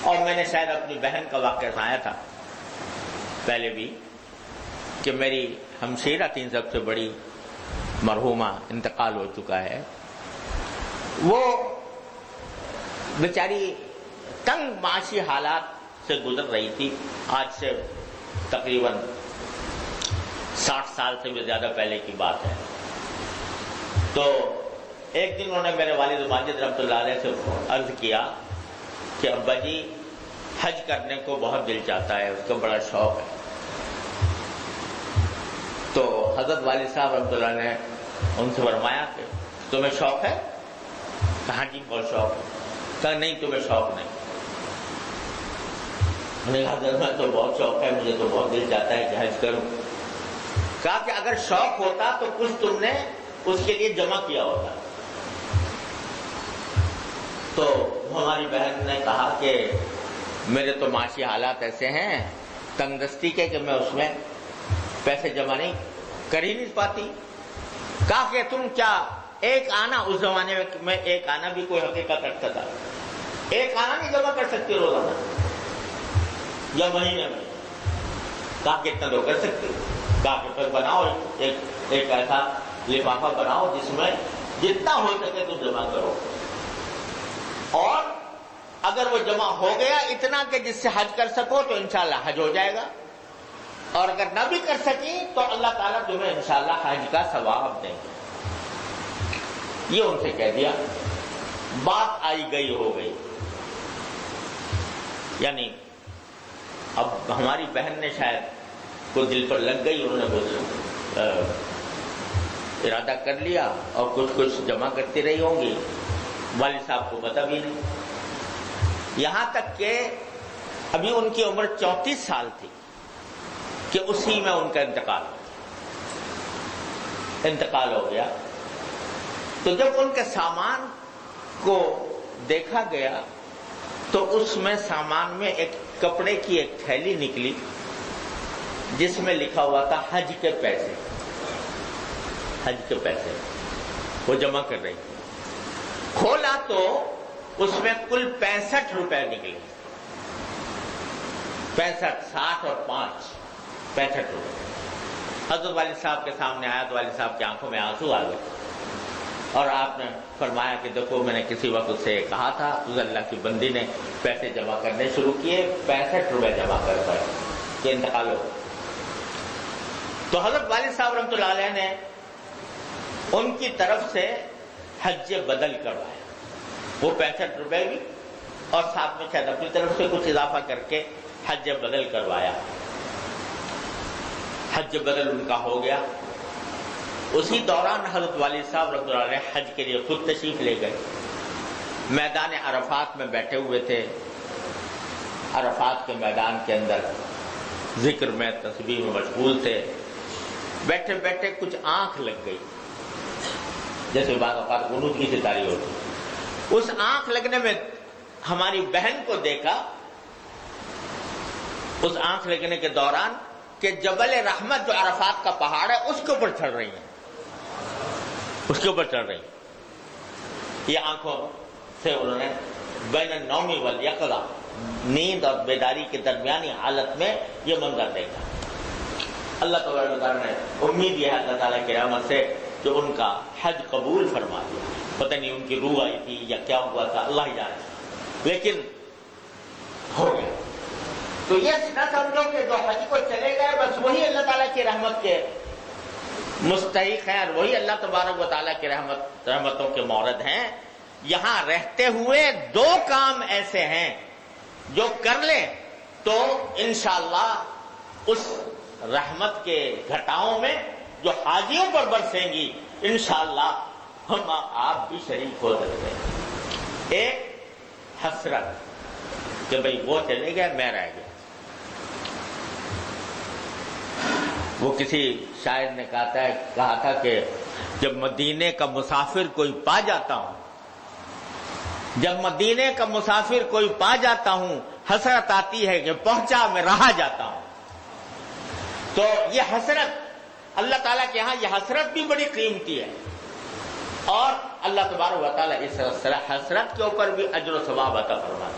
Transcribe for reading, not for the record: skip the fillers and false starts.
اور میں نے شاید اپنی بہن کا واقعہ سنایا تھا پہلے بھی کہ میری ہمشیرہ تھی سب سے بڑی مرحومہ، انتقال ہو چکا ہے. وہ بیچاری تنگ معاشی حالات سے گزر رہی تھی. آج سے تقریباً 60 سال سے بھی زیادہ پہلے کی بات ہے. تو ایک دن انہوں نے میرے والد ماجد رحمۃ اللہ علیہ سے عرض کیا کہ ابا جی حج کرنے کو بہت دل چاہتا ہے، اس کا بڑا شوق ہے. تو حضرت والد صاحب رحمۃ اللہ نے ان سے فرمایا کہ تمہیں شوق ہے؟ کہا جی بہت شوق ہے. کہا نہیں تمہیں شوق نہیں. میں نے کہا حضرت میں تو بہت شوق ہے، مجھے تو بہت دل چاہتا ہے کہ حج کروں. کہا کہ اگر شوق ہوتا تو کچھ تم نے اس کے لیے جمع کیا ہوتا. تو ہماری بہن نے کہا کہ میرے تو معاشی حالات ایسے ہیں تنگ دستی کے کہ میں اس میں پیسے جمع نہیں کر ہی نہیں پاتی. کہا کہ تم کیا ایک آنا، اس زمانے میں ایک آنا بھی کوئی حقیقت رکھتا تھا، ایک آنا نہیں جمع کر سکتی روزانہ یا مہینے میں؟ کہا کہ اتنا تو کر سکتی. کہا کہ پھر بناؤ ایک ایسا لفافہ بناؤ جس میں جتنا ہو سکے تو جمع کرو، اور اگر وہ جمع ہو گیا اتنا کہ جس سے حج کر سکو تو انشاءاللہ حج ہو جائے گا، اور اگر نہ بھی کر سکی تو اللہ تعالیٰ تمہیں انشاءاللہ حج کا ثواب دیں گے. یہ ان سے کہہ دیا. بات آئی گئی ہو گئی. یعنی اب ہماری بہن نے شاید کو دل پر لگ گئی، انہوں نے کچھ ارادہ کر لیا اور کچھ جمع کرتی رہی ہوں گی. والد صاحب کو پتہ بھی نہیں. یہاں تک کہ ابھی ان کی عمر 34 سال تھی کہ اسی میں ان کا انتقال ہو گیا. تو جب ان کے سامان کو دیکھا گیا تو اس میں سامان میں ایک کپڑے کی ایک تھیلی نکلی جس میں لکھا ہوا تھا حج کے پیسے. حج کے پیسے وہ جمع کر رہی تھی. کھولا تو اس میں کل 65 روپے نکلے. 65، 60 اور 5، 65 روپے. حضرت والد صاحب کے سامنے آیا تو والد صاحب کی آنکھوں میں آنسو آ گئے اور آپ نے فرمایا کہ دیکھو میں نے کسی وقت سے کہا تھا، اس اللہ کی بندی نے پیسے جمع کرنے شروع کیے، 65 روپے جمع کر پائے کہ انتقال ہو. تو حضرت والد صاحب رحمۃ اللہ علیہ نے ان کی طرف سے حج بدل کروایا. وہ 65 روپے بھی اور ساتھ میں شاید اپنی طرف سے کچھ اضافہ کر کے حج بدل کروایا. حج بدل ان کا ہو گیا. اسی دوران حضرت والد صاحب رحمۃ اللہ علیہ حج کے لیے خود تشریف لے گئے. میدان عرفات میں بیٹھے ہوئے تھے. عرفات کے میدان کے اندر ذکر میں تسبیح میں مشغول تھے. بیٹھے بیٹھے کچھ آنکھ لگ گئی، جیسے بعض اوقات قنوت کی ستاری ہوتی. اس آنکھ لگنے میں ہماری بہن کو دیکھا اس آنکھ لگنے کے دوران کہ جبل رحمت جو عرفات کا پہاڑ ہے اس کے اوپر چڑھ رہی ہیں، اس کے اوپر چڑھ رہی ہیں. یہ آنکھوں سے انہوں نے بین النوم والیقظہ، نیند اور بیداری کے درمیانی حالت میں یہ منظر دیکھا. اللہ تبارک و تعالیٰ نے امید یہ ہے اللہ تعالیٰ کی رحمت سے جو ان کا حج قبول فرما دیا. پتہ نہیں ان کی روح آئی تھی یا کیا ہوا تھا، اللہ ہی جانے، لیکن ہو گیا. تو یہ نہ سمجھو کہ جو حج کو چلے گئے بس وہی اللہ تعالیٰ کی رحمت کے مستحق ہیں اور وہی اللہ تبارک و تعالیٰ کی رحمتوں کے مورد ہیں. یہاں رہتے ہوئے 2 کام ایسے ہیں جو کر لیں تو انشاءاللہ اس رحمت کے گھٹاؤں میں جو حاجیوں پر برسیں گی انشاءاللہ ہم آپ بھی شریک ہو سکتے ہیں. ایک حسرت کہ بھئی وہ چلے گئے میں رہ گیا. وہ کسی شاعر نے کہا تھا کہ جب مدینے کا مسافر کوئی پا جاتا ہوں، جب مدینے کا مسافر کوئی پا جاتا ہوں حسرت آتی ہے کہ پہنچا میں رہا جاتا ہوں. تو یہ حسرت اللہ تعالیٰ کے ہاں یہ حسرت بھی بڑی قیمتی ہے اور اللہ تبارک و تعالیٰ اس حسرت کے اوپر بھی اجر و ثواب عطا فرماتا ہے.